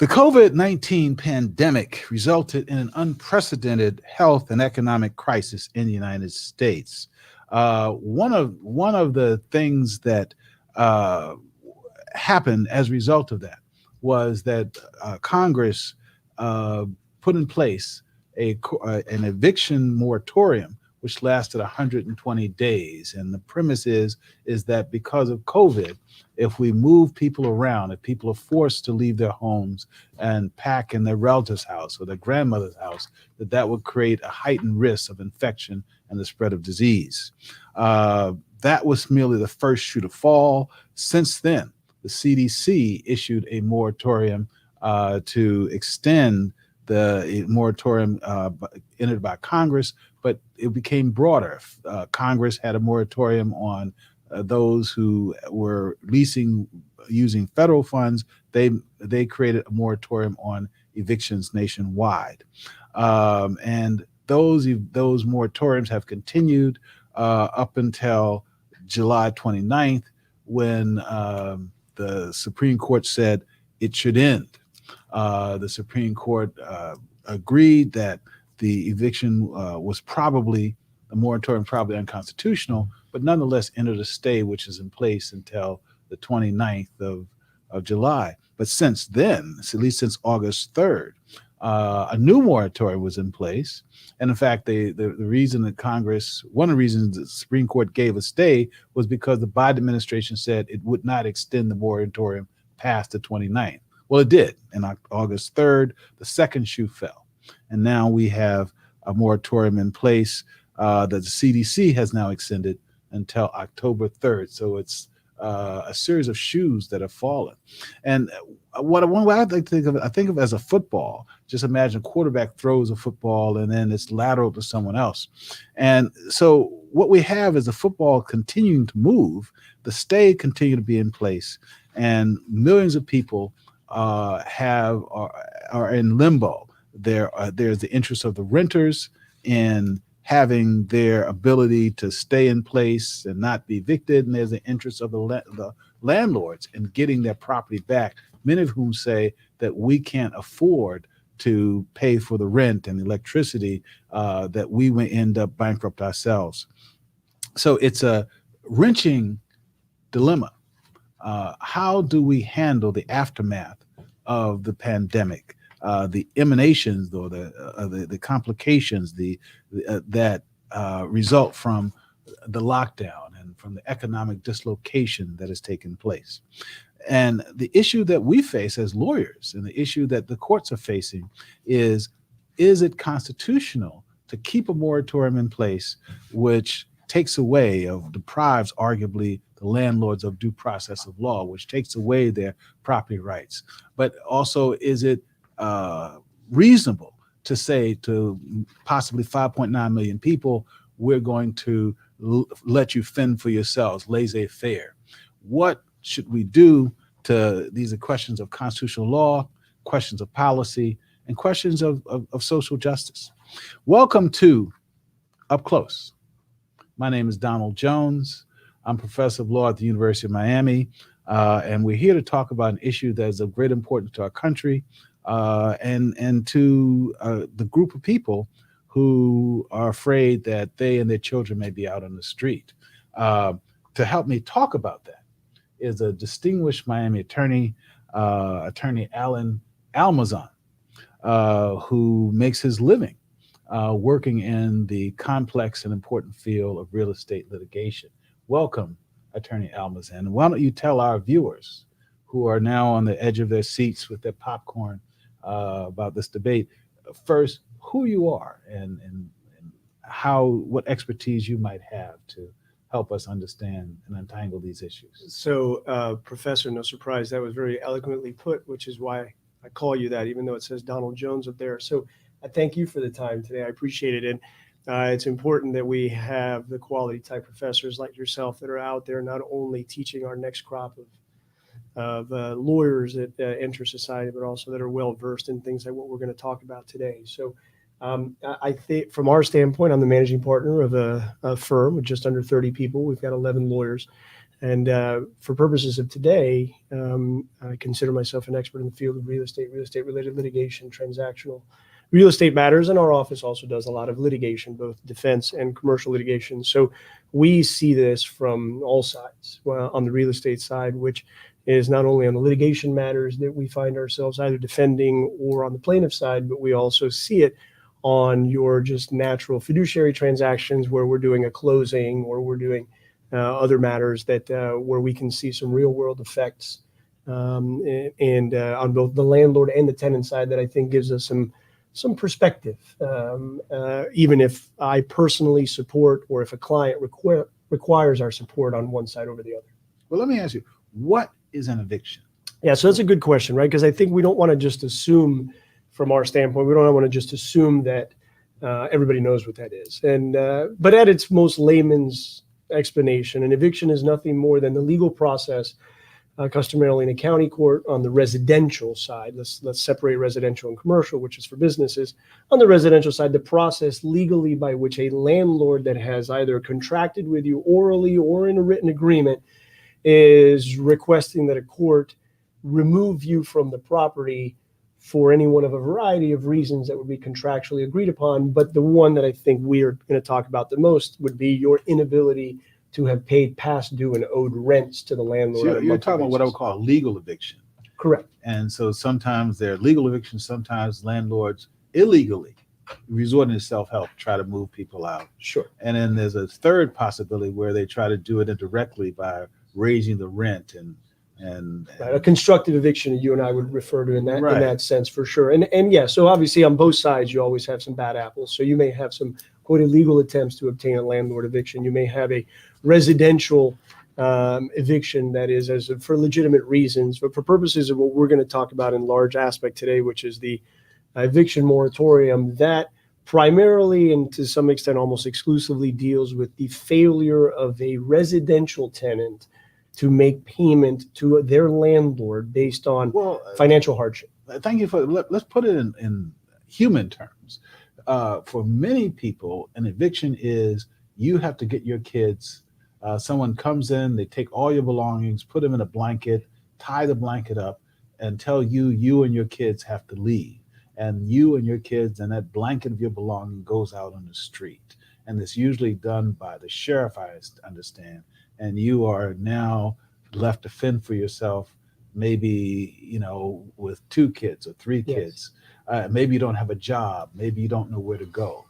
The COVID-19 pandemic resulted in an unprecedented health and economic crisis in the United States. One of the things that uh, happened as a result of that was that Congress uh, put in place an eviction moratorium which lasted 120 days. And the premise is that because of COVID, if we move people around, if people are forced to leave their homes and pack in their relative's house or their grandmother's house, that would create a heightened risk of infection and the spread of disease. That was merely the first shoe to fall. Since then, the CDC issued a moratorium to extend the moratorium entered by Congress, but it became broader. Congress had a moratorium on those who were leasing using federal funds. They created a moratorium on evictions nationwide, and those moratoriums have continued up until July 29th, when the Supreme Court said it should end. The Supreme Court agreed that the eviction the moratorium probably unconstitutional, but nonetheless entered a stay, which is in place until the 29th of July. But since then, at least since August 3rd, a new moratorium was in place. And in fact, the reason that one of the reasons the Supreme Court gave a stay was because the Biden administration said it would not extend the moratorium past the 29th. Well, it did. And on August 3rd, the second shoe fell. And now we have a moratorium in place that the CDC has now extended until October 3rd. So it's a series of shoes that have fallen. And what I like to think of, I think of as a football. Just imagine a quarterback throws a football and then it's lateral to someone else. And so what we have is the football continuing to move, the stay continue to be in place, and millions of people are in limbo. There's the interest of the renters in having their ability to stay in place and not be evicted, and there's the interest of the landlords in getting their property back, many of whom say that we can't afford to pay for the rent and electricity, that we may end up bankrupt ourselves. So it's a wrenching dilemma. How do we handle the aftermath of the pandemic, the emanations, or the complications that result from the lockdown and from the economic dislocation that has taken place? And the issue that we face as lawyers, and the issue that the courts are facing, is it constitutional to keep a moratorium in place which deprives arguably the landlords of due process of law, which takes away their property rights? But also, is it reasonable to say to possibly 5.9 million people, we're going to let you fend for yourselves, laissez-faire? What should we do these are questions of constitutional law, questions of policy, and questions of social justice. Welcome to Up Close. My name is Donald Jones. I'm professor of law at the University of Miami, and we're here to talk about an issue that is of great importance to our country, and to the group of people who are afraid that they and their children may be out on the street. To help me talk about that is a distinguished Miami attorney, Attorney Almazan, who makes his living working in the complex and important field of real estate litigation. Welcome, Attorney Almazan. Why don't you tell our viewers, who are now on the edge of their seats with their popcorn about this debate, first who you are and what expertise you might have to help us understand and untangle these issues. So, Professor, no surprise, that was very eloquently put, which is why I call you that, even though it says Donald Jones up there. So I thank you for the time today. I appreciate it. And it's important that we have the quality type professors like yourself that are out there, not only teaching our next crop of lawyers that enter society, but also that are well-versed in things like what we're going to talk about today. So I think from our standpoint, I'm the managing partner of a firm with just under 30 people. We've got 11 lawyers. And for purposes of today, I consider myself an expert in the field of real estate-related litigation, transactional real estate matters, and our office also does a lot of litigation, both defense and commercial litigation. So we see this from all sides. Well, on the real estate side, which is not only on the litigation matters that we find ourselves either defending or on the plaintiff side, but we also see it on your just natural fiduciary transactions where we're doing a closing or we're doing other matters that where we can see some real world effects and on both the landlord and the tenant side that I think gives us some perspective, even if I personally support or if a client requires our support on one side over the other. Well, let me ask you, what is an eviction? Yeah, so that's a good question, right? Because I think we don't want to just assume from our standpoint, we don't want to just assume that everybody knows what that is. And but at its most layman's explanation, an eviction is nothing more than the legal process customarily in a county court on the residential side. Let's separate residential and commercial, which is for businesses. On the residential side, the process legally by which a landlord that has either contracted with you orally or in a written agreement is requesting that a court remove you from the property for any one of a variety of reasons that would be contractually agreed upon. But the one that I think we are going to talk about the most would be your inability to have paid past due and owed rents to the landlord. So you're talking about what I would call a legal eviction. Correct. And so sometimes they're legal evictions, sometimes landlords illegally resorting to self-help, try to move people out. Sure. And then there's a third possibility where they try to do it indirectly by raising the rent and right. A constructive eviction you and I would refer to in that right. in that sense for sure. And yeah, so obviously on both sides you always have some bad apples. So you may have some quote illegal attempts to obtain a landlord eviction. You may have a residential eviction that is as for legitimate reasons, but for purposes of what we're going to talk about in large aspect today, which is the eviction moratorium, that primarily and to some extent almost exclusively deals with the failure of a residential tenant to make payment to their landlord based on financial hardship. Thank you for, let's put it in human terms. For many people, an eviction is you have to get your kids, someone comes in, they take all your belongings, put them in a blanket, tie the blanket up, and tell you and your kids have to leave. And you and your kids and that blanket of your belonging goes out on the street. And it's usually done by the sheriff, I understand. And you are now left to fend for yourself, maybe, with 2 kids or 3 kids. Maybe you don't have a job. Maybe you don't know where to go.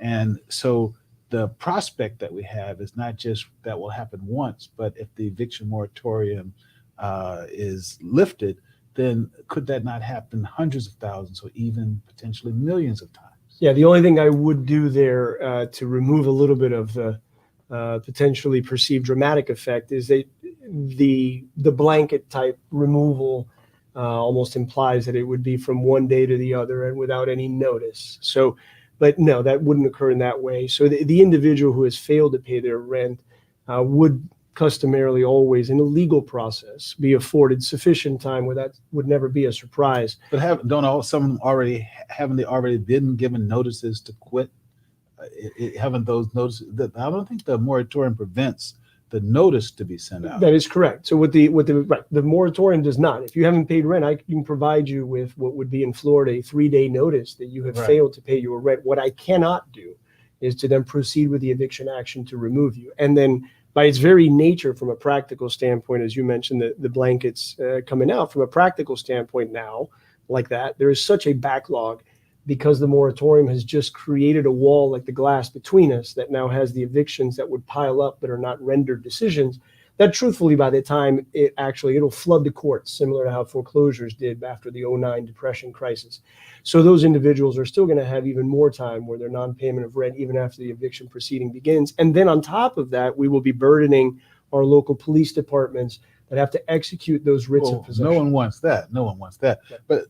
And so the prospect that we have is not just that will happen once, but if the eviction moratorium is lifted, then could that not happen hundreds of thousands or even potentially millions of times? Yeah, the only thing I would do there to remove a little bit of the potentially perceived dramatic effect is that the blanket type removal almost implies that it would be from one day to the other and without any notice. So, but no, that wouldn't occur in that way. So the individual who has failed to pay their rent would customarily always in a legal process be afforded sufficient time where that would never be a surprise. But haven't they already been given notices to quit? Haven't those notices? I don't think the moratorium prevents the notice to be sent out. That is correct. So the moratorium does not. If you haven't paid rent, I can provide you with what would be in Florida a 3-day notice that you have failed to pay your rent. What I cannot do is to then proceed with the eviction action to remove you. And then by its very nature, from a practical standpoint, as you mentioned, the blankets coming out, from a practical standpoint now, like that, there is such a backlog because the moratorium has just created a wall like the glass between us that now has the evictions that would pile up but are not rendered decisions that truthfully by the time it'll flood the courts, similar to how foreclosures did after the 2009 depression crisis. So those individuals are still going to have even more time where their non-payment of rent even after the eviction proceeding begins. And then on top of that, we will be burdening our local police departments that have to execute those writs of possession. No one wants that. Yeah. But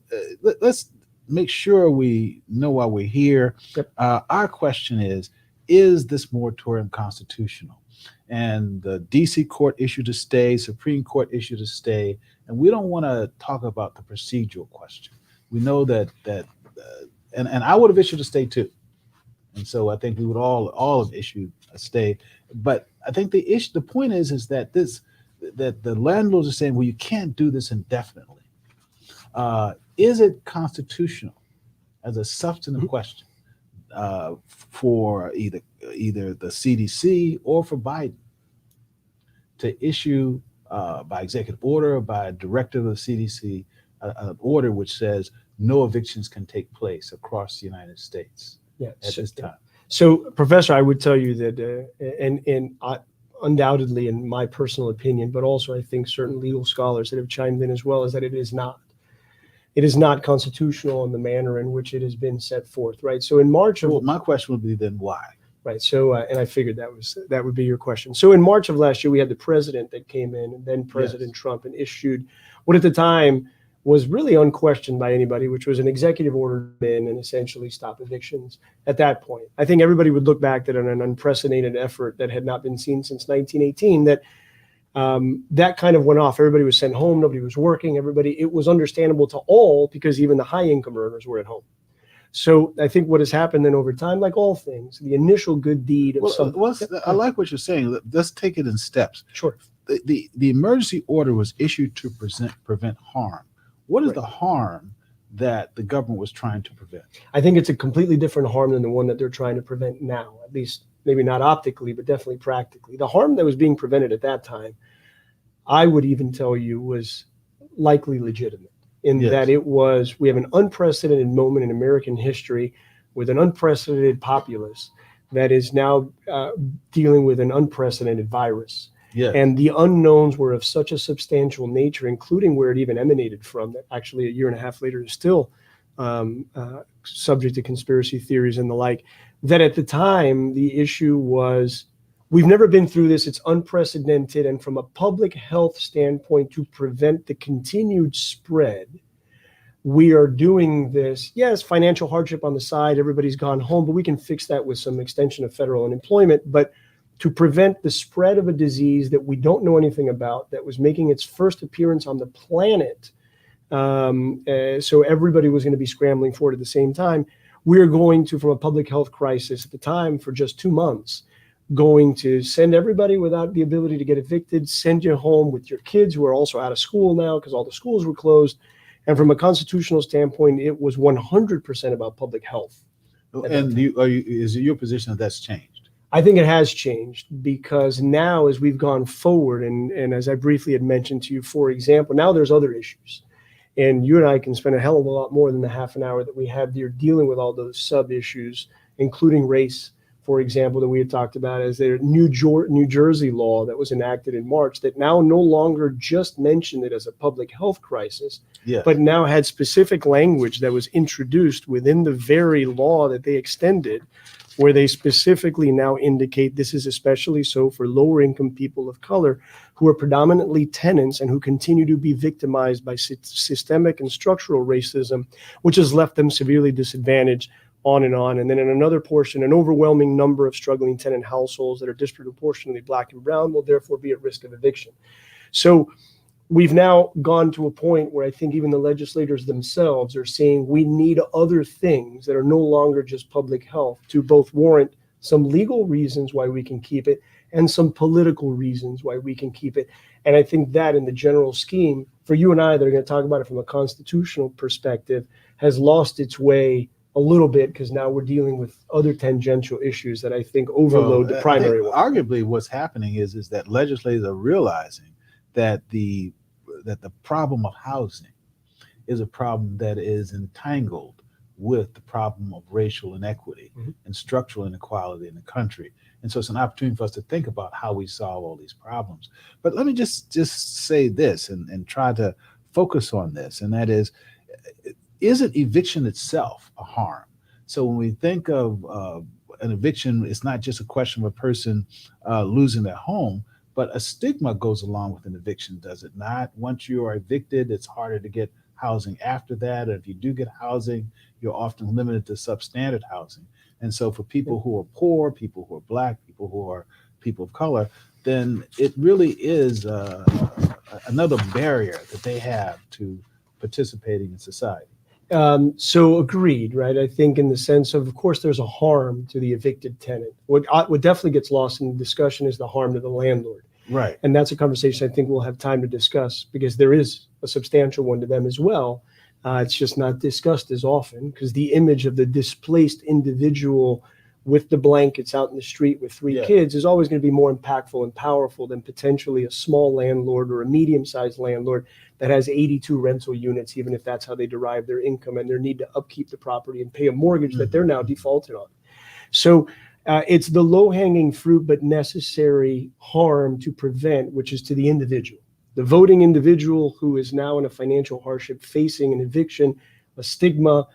let's make sure we know why we're here. Yep. Our question is this moratorium constitutional? And the DC court issued a stay, Supreme Court issued a stay, and we don't want to talk about the procedural question. We know that and I would have issued a stay too. And so I think we would all have issued a stay. But I think the point is that that the landlords are saying, well, you can't do this indefinitely. Is it constitutional as a substantive question for either the CDC or for Biden to issue by executive order or by a directive of the CDC an order which says no evictions can take place across the United States at this time? So, Professor, I would tell you that, undoubtedly, in my personal opinion, but also I think certain legal scholars that have chimed in as well, is that it is not. It is not constitutional in the manner in which it has been set forth, right? So in March of... Well, my question would be then why? Right. So, and I figured that would be your question. So in March of last year, we had the president that came in, and then President Trump, and issued what at the time was really unquestioned by anybody, which was an executive order in and essentially stop evictions at that point. I think everybody would look back at an unprecedented effort that had not been seen since 1918, that kind of went off. Everybody was sent home. Nobody was working. It was understandable to all because even the high income earners were at home. So I think what has happened then over time, like all things, the initial good deed of I like what you're saying. Let's take it in steps. Sure. The emergency order was issued to prevent harm. What is the harm that the government was trying to prevent? I think it's a completely different harm than the one that they're trying to prevent now, at least maybe not optically, but definitely practically. The harm that was being prevented at that time, I would even tell you, was likely legitimate in that we have an unprecedented moment in American history with an unprecedented populace that is now dealing with an unprecedented virus. Yes. And the unknowns were of such a substantial nature, including where it even emanated from, that actually a year and a half later is still subject to conspiracy theories and the like, that at the time the issue was, we've never been through this, it's unprecedented, and from a public health standpoint, to prevent the continued spread, we are doing this. Yes, financial hardship on the side, everybody's gone home, but we can fix that with some extension of federal unemployment. But to prevent the spread of a disease that we don't know anything about, that was making its first appearance on the planet, so everybody was going to be scrambling for it at the same time, we're going to, from a public health crisis at the time for just 2 months, going to send everybody without the ability to get evicted, send you home with your kids who are also out of school now because all the schools were closed. And from a constitutional standpoint, it was 100% about public health. And is it your position that that's changed? I think it has changed, because now as we've gone forward, and as I briefly had mentioned to you, for example, now there's other issues. And you and I can spend a hell of a lot more than the half an hour that we have here dealing with all those sub-issues, including race, for example, that we had talked about, as the New Jersey law that was enacted in March that now no longer just mentioned it as a public health crisis, but now had specific language that was introduced within the very law that they extended, where they specifically now indicate this is especially so for lower income people of color who are predominantly tenants and who continue to be victimized by systemic and structural racism, which has left them severely disadvantaged, on and on. And then in another portion, an overwhelming number of struggling tenant households that are disproportionately Black and brown will therefore be at risk of eviction. So we've now gone to a point where I think even the legislators themselves are saying we need other things that are no longer just public health to both warrant some legal reasons why we can keep it and some political reasons why we can keep it. And I think that in the general scheme, for you and I that are going to talk about it from a constitutional perspective, has lost its way a little bit, because now we're dealing with other tangential issues that I think overload the primary one. Arguably what's happening is that legislators are realizing that the problem of housing is a problem that is entangled with the problem of racial inequity and structural inequality in the country. And so it's an opportunity for us to think about how we solve all these problems. But let me just say this and try to focus on this, and that isn't eviction itself a harm? So when we think of an eviction, it's not just a question of a person losing their home, but a stigma goes along with an eviction, does it not? Once you are evicted, it's harder to get housing after that. And if you do get housing, you're often limited to substandard housing. And so for people who are poor, people who are Black, people who are people of color, then it really is another barrier that they have to participating in society. So agreed, right? I think in the sense of course, there's a harm to the evicted tenant. What definitely gets lost in the discussion is the harm to the landlord. Right. And that's a conversation I think we'll have time to discuss, because there is a substantial one to them as well. It's just not discussed as often, because the image of the displaced individual with the blankets out in the street with three Yeah. kids is always going to be more impactful and powerful than potentially a small landlord or a medium-sized landlord that has 82 rental units, even if that's how they derive their income and their need to upkeep the property and pay a mortgage that they're now defaulted on. So it's the low-hanging fruit but necessary harm to prevent, which is to the individual. The voting individual who is now in a financial hardship, facing an eviction, a stigma,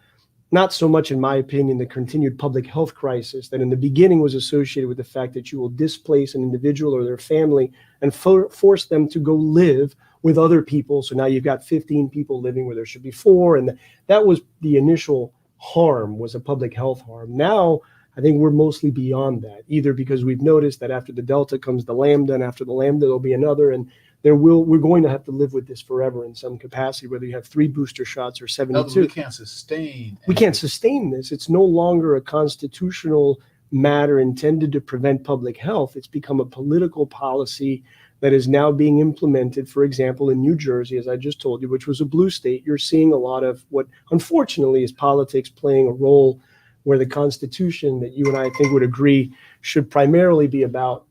not so much, in my opinion, the continued public health crisis that in the beginning was associated with the fact that you will displace an individual or their family and force them to go live with other people. So now you've got 15 people living where there should be 4. And that was the initial harm, was a public health harm. Now, I think we're mostly beyond that, either because we've noticed that after the Delta comes the Lambda, and after the Lambda, there'll be another. And we're going to have to live with this forever in some capacity, whether you have 3 booster shots or 72. We can't sustain. We can't sustain this. It's no longer a constitutional matter intended to prevent public health. It's become a political policy that is now being implemented. For example, in New Jersey, as I just told you, which was a blue state, you're seeing a lot of what unfortunately is politics playing a role, where the Constitution, that you and I think would agree should primarily be about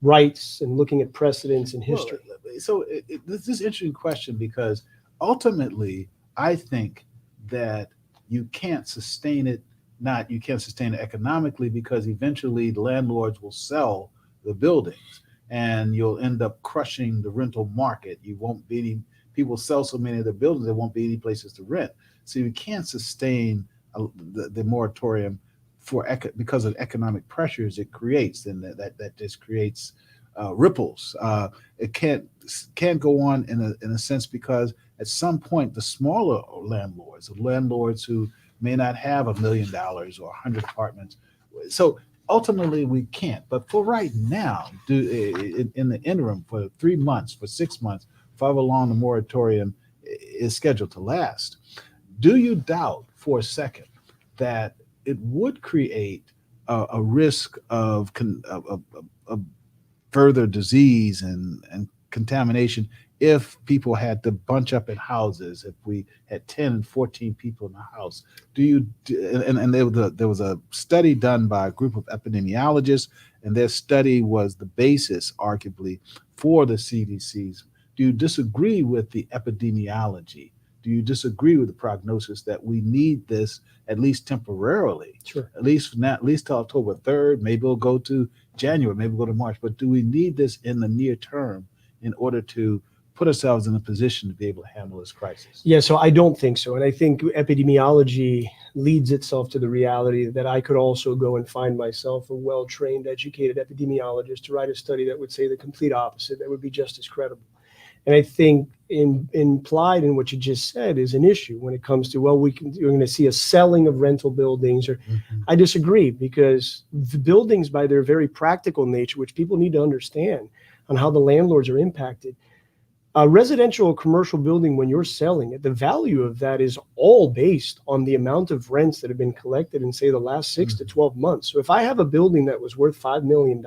rights and looking at precedents and history. Well, so this is an interesting question, because ultimately I think that you can't sustain it. You can't sustain it economically, because eventually the landlords will sell the buildings and you'll end up crushing the rental market. You won't be any people sell so many of the buildings, there won't be any places to rent. So you can't sustain the moratorium because of economic pressures it creates, and that just creates ripples. It can't go on in a sense, because at some point the smaller landlords who may not have $1 million or 100 apartments. So ultimately we can't. But for right now, in the interim, for 3 months, for 6 months, however long the moratorium is scheduled to last, do you doubt for a second that it would create a risk of further disease and contamination if people had to bunch up in houses, if we had 10 and 14 people in a house? There was a study done by a group of epidemiologists, and their study was the basis, arguably, for the CDC's. Do you disagree with the epidemiology? Do you disagree with the prognosis that we need this at least temporarily? Sure. At least till October 3rd, maybe we'll go to January, maybe we'll go to March. But do we need this in the near term in order to put ourselves in a position to be able to handle this crisis? Yeah, so I don't think so. And I think epidemiology leads itself to the reality that I could also go and find myself a well-trained, educated epidemiologist to write a study that would say the complete opposite, that would be just as credible. And I think implied in what you just said is an issue when it comes to, well, you're going to see a selling of rental buildings. Or I disagree, because the buildings, by their very practical nature, which people need to understand on how the landlords are impacted, a residential or commercial building, when you're selling it, the value of that is all based on the amount of rents that have been collected in, say, the last 6 to 12 months. So if I have a building that was worth $5 million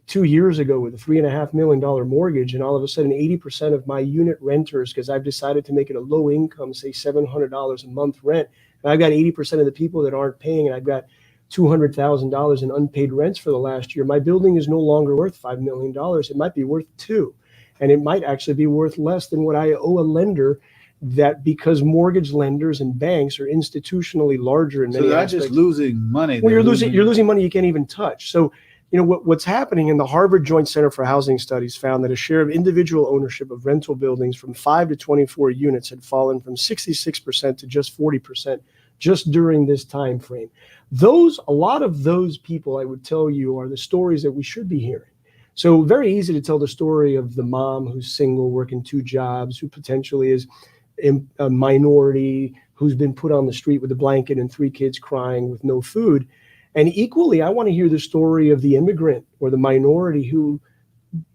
2 years ago with a $3.5 million mortgage, and all of a sudden 80% of my unit renters, because I've decided to make it a low income, say $700 a month rent, and I've got 80% of the people that aren't paying, and I've got $200,000 in unpaid rents for the last year, my building is no longer worth $5 million. It might be worth 2, and it might actually be worth less than what I owe a lender, that because mortgage lenders and banks are institutionally larger in many aspects. So they're just losing money. Well, you're losing money you can't even touch. So, what's happening in the Harvard Joint Center for Housing Studies found that a share of individual ownership of rental buildings from 5 to 24 units had fallen from 66% to just 40% just during this time frame. A lot of those people, I would tell you, are the stories that we should be hearing. So very easy to tell the story of the mom who's single, working 2 jobs, who potentially is a minority, who's been put on the street with a blanket and 3 kids crying with no food. And equally, I want to hear the story of the immigrant or the minority who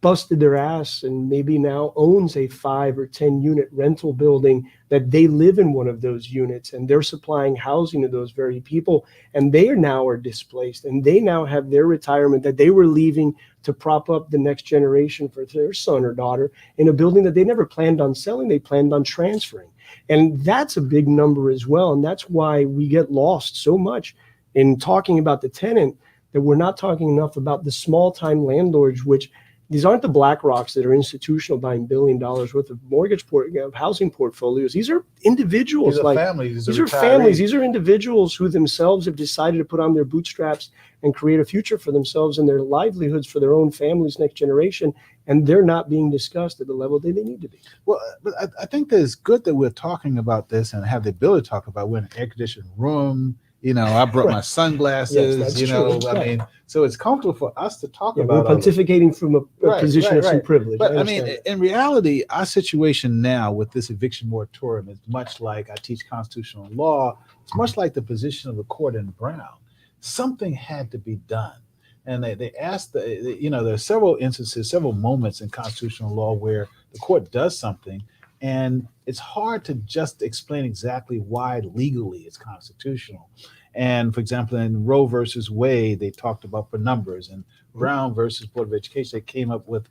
busted their ass and maybe now owns a 5 or 10 unit rental building that they live in one of those units, and they're supplying housing to those very people, and they are displaced, and they now have their retirement that they were leaving to prop up the next generation for their son or daughter in a building that they never planned on selling, they planned on transferring. And that's a big number as well, and that's why we get lost so much in talking about the tenant, that we're not talking enough about the small time landlords, which these aren't the Black Rocks that are institutional buying $1 billion worth of housing portfolios. These are individuals. These are families. These are families. These are individuals who themselves have decided to put on their bootstraps and create a future for themselves and their livelihoods for their own families, next generation. And they're not being discussed at the level that they need to be. Well, but I think that it's good that we're talking about this and have the ability to talk about. We're in an air-conditioned room. I brought my sunglasses, Yes, that's true. I mean, so it's comfortable for us to talk about. We're pontificating from a position of some privilege. But I mean, in reality, our situation now with this eviction moratorium is much like, I teach constitutional law. It's much like the position of the court in Brown. Something had to be done. And they asked, there are several instances, several moments in constitutional law where the court does something, and it's hard to just explain exactly why legally it's constitutional. And for example, in Roe versus Wade, they talked about for numbers, and Brown versus Board of Education, they came up with,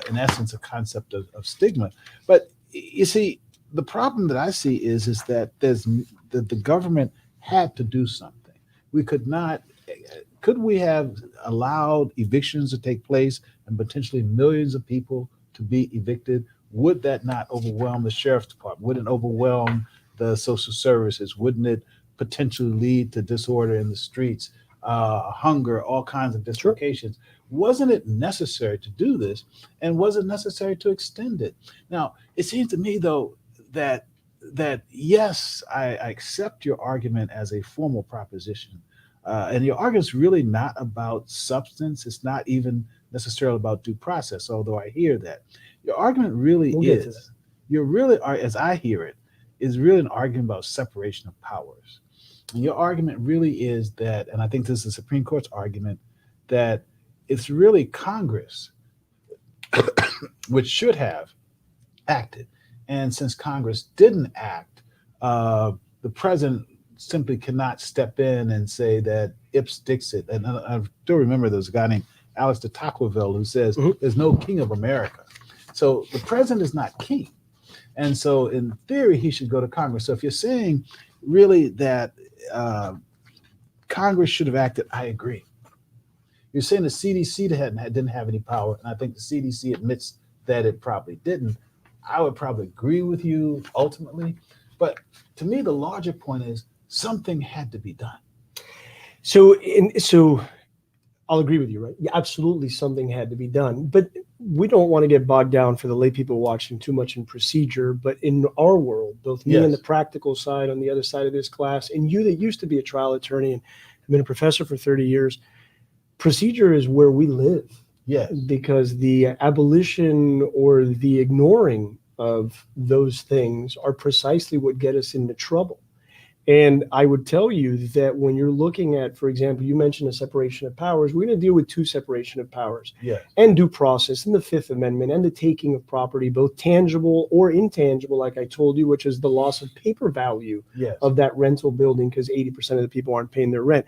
in essence, a concept of stigma. But you see, the problem that I see is that the government had to do something. Could we have allowed evictions to take place and potentially millions of people to be evicted? Would that not overwhelm the sheriff's department? Wouldn't it overwhelm the social services? Wouldn't it potentially lead to disorder in the streets, hunger, all kinds of dislocations? Sure. Wasn't it necessary to do this? And was it necessary to extend it? Now, it seems to me, though, that yes, I accept your argument as a formal proposition. And your argument is really not about substance. It's not even necessarily about due process, although I hear that. Your argument really is, as I hear it, is really an argument about separation of powers. And your argument really is that, and I think this is the Supreme Court's argument, that it's really Congress which should have acted. And since Congress didn't act, the president simply cannot step in and say that ips dixit. And I still remember there was a guy named Alex de Tocqueville who says, there's no king of America. So the president is not king. And so in theory, he should go to Congress. So if you're saying really that Congress should have acted, I agree. You're saying the CDC didn't have any power, and I think the CDC admits that it probably didn't. I would probably agree with you ultimately. But to me, the larger point is something had to be done. So I'll agree with you, right? Yeah, absolutely, something had to be done. But we don't want to get bogged down, for the lay people watching, too much in procedure. But in our world, both me and the practical side on the other side of this class, and you that used to be a trial attorney and have been a professor for 30 years, procedure is where we live. Yes. Because the abolition or the ignoring of those things are precisely what get us into trouble. And I would tell you that when you're looking at, for example, you mentioned a separation of powers, we're going to deal with two separation of powers. Yes. And due process and the Fifth Amendment and the taking of property, both tangible or intangible, like I told you, which is the loss of paper value of that rental building because 80% of the people aren't paying their rent.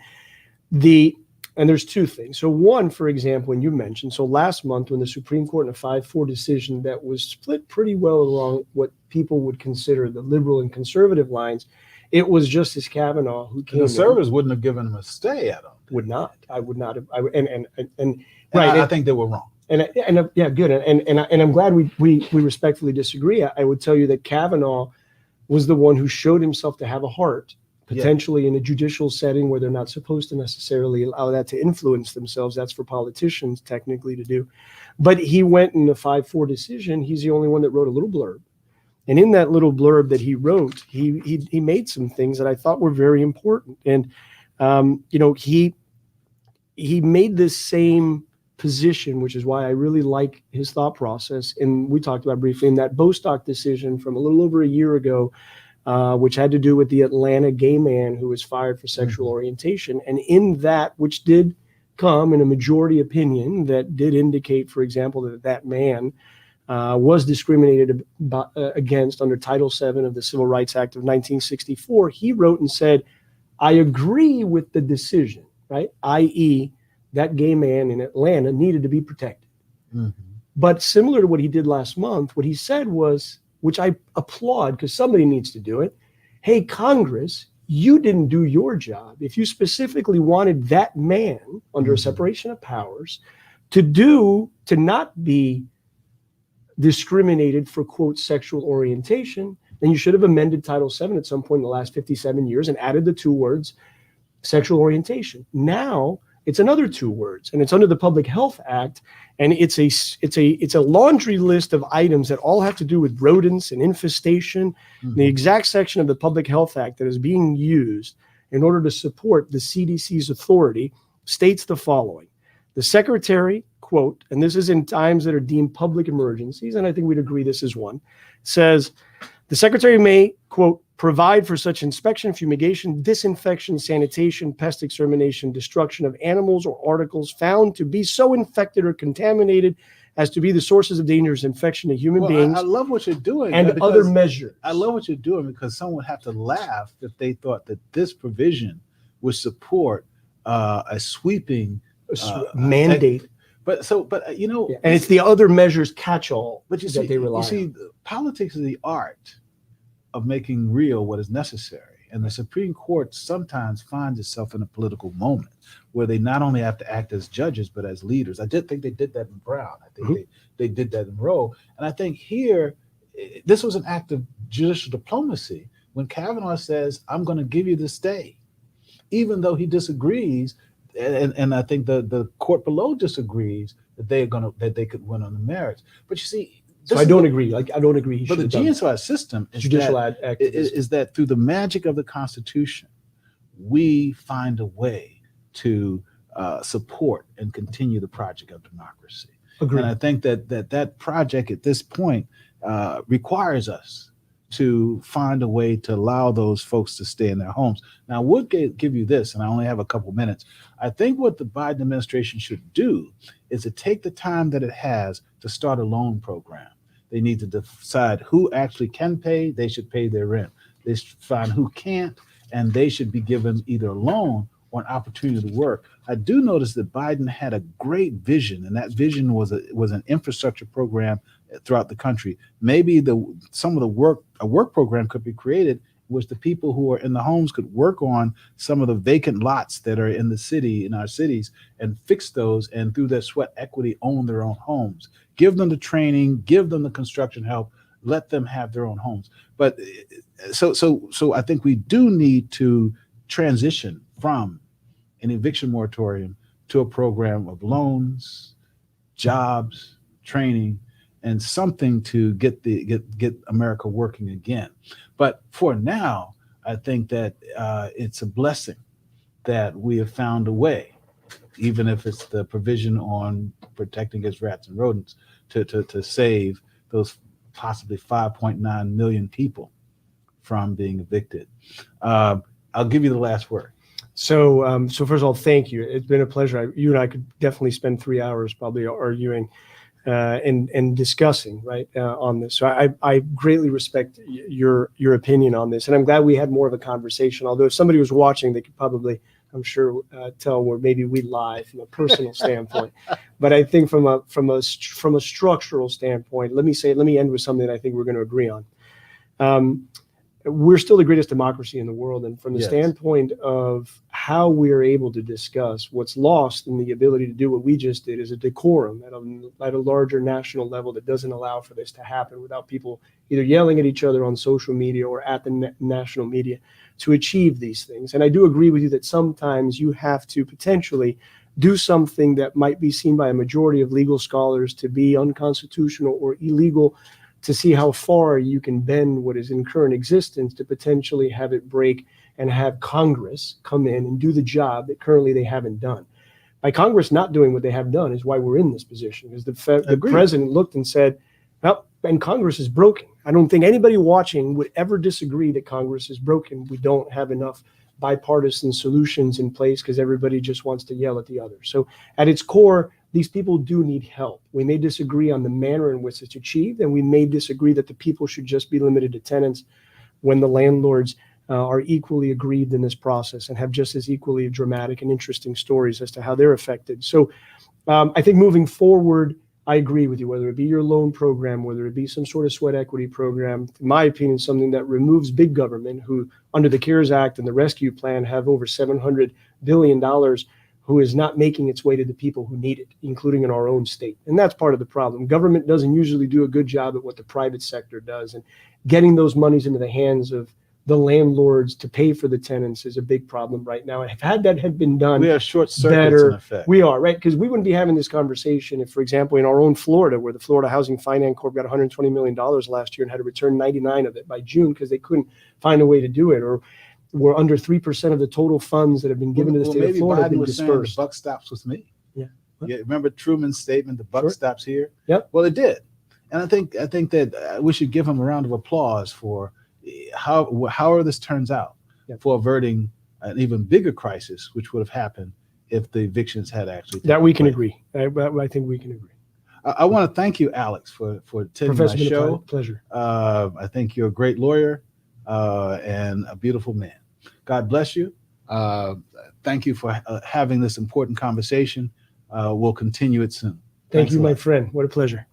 And there's two things. So one, for example, when you mentioned, so last month when the Supreme Court in a 5-4 decision that was split pretty well along what people would consider the liberal and conservative lines, it was Justice Kavanaugh who came. The conservatives wouldn't have given him a stay at him. Would not. I would not have. I think they were wrong. Yeah, good. And I'm glad we respectfully disagree. I would tell you that Kavanaugh was the one who showed himself to have a heart, potentially in a judicial setting where they're not supposed to necessarily allow that to influence themselves. That's for politicians technically to do. But he went in the 5-4 decision. He's the only one that wrote a little blurb. And in that little blurb that he wrote, he made some things that I thought were very important. And, he made this same position, which is why I really like his thought process. And we talked about briefly in that Bostock decision from a little over a year ago, which had to do with the Atlanta gay man who was fired for sexual orientation. And in that, which did come in a majority opinion that did indicate, for example, that that man was discriminated against under Title VII of the Civil Rights Act of 1964, he wrote and said, I agree with the decision, right? i.e., that gay man in Atlanta needed to be protected. Mhm. But similar to what he did last month, what he said was, which I applaud because somebody needs to do it. Hey, Congress, you didn't do your job. If you specifically wanted that man under a separation of powers to not be discriminated for, quote, sexual orientation, then you should have amended Title VII at some point in the last 57 years and added the two words sexual orientation. Now it's another two words, and it's under the Public Health Act, and it's a laundry list of items that all have to do with rodents and infestation. The exact section of the Public Health Act that is being used in order to support the CDC's authority states the following. The secretary, quote, and this is in times that are deemed public emergencies, and I think we'd agree this is one, says the secretary may, quote, provide for such inspection, fumigation, disinfection, sanitation, pest extermination, destruction of animals or articles found to be so infected or contaminated as to be the sources of dangerous infection to human beings. I love what you're doing. And other measures. I love what you're doing because someone would have to laugh if they thought that this provision would support a sweeping mandate. But you know, and it's the other measures catch-all but you that see, they rely you see, on. politics is the art of making real what is necessary. And the Supreme Court sometimes finds itself in a political moment where they not only have to act as judges, but as leaders. I did think they did that in Brown. I think they did that in Roe. And I think here, this was an act of judicial diplomacy when Kavanaugh says, I'm going to give you the stay, even though he disagrees. And I think the court below disagrees that they could win on the merits. But you see, so I don't agree. I don't agree. But the GSR system is is that through the magic of the Constitution, we find a way to support and continue the project of democracy. Agreed. And I think that project at this point requires us to find a way to allow those folks to stay in their homes. Now, I would give you this, and I only have a couple minutes. I think what the Biden administration should do is to take the time that it has to start a loan program. They need to decide who actually can pay. They should pay their rent. They should find who can't, and they should be given either a loan or an opportunity to work. I do notice that Biden had a great vision, and that vision was an infrastructure program throughout the country. Maybe a work program could be created in which the people who are in the homes could work on some of the vacant lots that are in our cities, and fix those, and through their sweat equity own their own homes. Give them the training, give them the construction help, let them have their own homes. But so I think we do need to transition from an eviction moratorium to a program of loans, jobs, training, and something to get America working again. But for now, I think that it's a blessing that we have found a way, even if it's the provision on protecting against rats and rodents, to save those possibly 5.9 million people from being evicted. I'll give you the last word. So first of all, thank you. It's been a pleasure. You and I could definitely spend 3 hours probably arguing and discussing on this. So I greatly respect your opinion on this, and I'm glad we had more of a conversation. Although if somebody was watching, they could probably, I'm sure, tell where maybe we lie from a personal standpoint. But I think from a structural standpoint, let me end with something that I think we're going to agree on. We're still the greatest democracy in the world. And from the standpoint of how we're able to discuss, what's lost in the ability to do what we just did is a decorum at a larger national level that doesn't allow for this to happen without people either yelling at each other on social media or at the national media to achieve these things. And I do agree with you that sometimes you have to potentially do something that might be seen by a majority of legal scholars to be unconstitutional or illegal, to see how far you can bend what is in current existence to potentially have it break and have Congress come in and do the job that currently they haven't done. By Congress not doing what they have done is why we're in this position, because the president looked and said, well, and Congress is broken. I don't think anybody watching would ever disagree that Congress is broken. We don't have enough bipartisan solutions in place because everybody just wants to yell at the other. So at its core, these people do need help. We may disagree on the manner in which it's achieved, and we may disagree that the people should just be limited to tenants when the landlords are equally aggrieved in this process and have just as equally dramatic and interesting stories as to how they're affected. So I think moving forward, I agree with you, whether it be your loan program, whether it be some sort of sweat equity program, in my opinion, something that removes big government, who under the CARES Act and the rescue plan have over $700 billion, who is not making its way to the people who need it, including in our own state. And that's part of the problem. Government doesn't usually do a good job at what the private sector does. And getting those monies into the hands of the landlords to pay for the tenants is a big problem right now. And had that had been done, We are short circuits better, in effect. we are, right? Because we wouldn't be having this conversation if, for example, in our own Florida, where the Florida Housing Finance Corp got $120 million last year and had to return 99 of it by June because they couldn't find a way to do it, or we're under 3% of the total funds that have been given to the state of Florida have been dispersed. The buck stops with me. Yeah. Yeah. Remember Truman's statement, the buck Sure. stops here? Yep. Well, it did. And I think that we should give him a round of applause for however this turns out, Yep. for averting an even bigger crisis, which would have happened if the evictions had actually That we can taken agree. I think we can agree. place. I want to thank you, Alex, for attending Professor, my show. pleasure. I think you're a great lawyer and a beautiful man. God bless you. Thank you for having this important conversation. We'll continue it soon. Thank Thanks you, a my lot. friend. What a pleasure.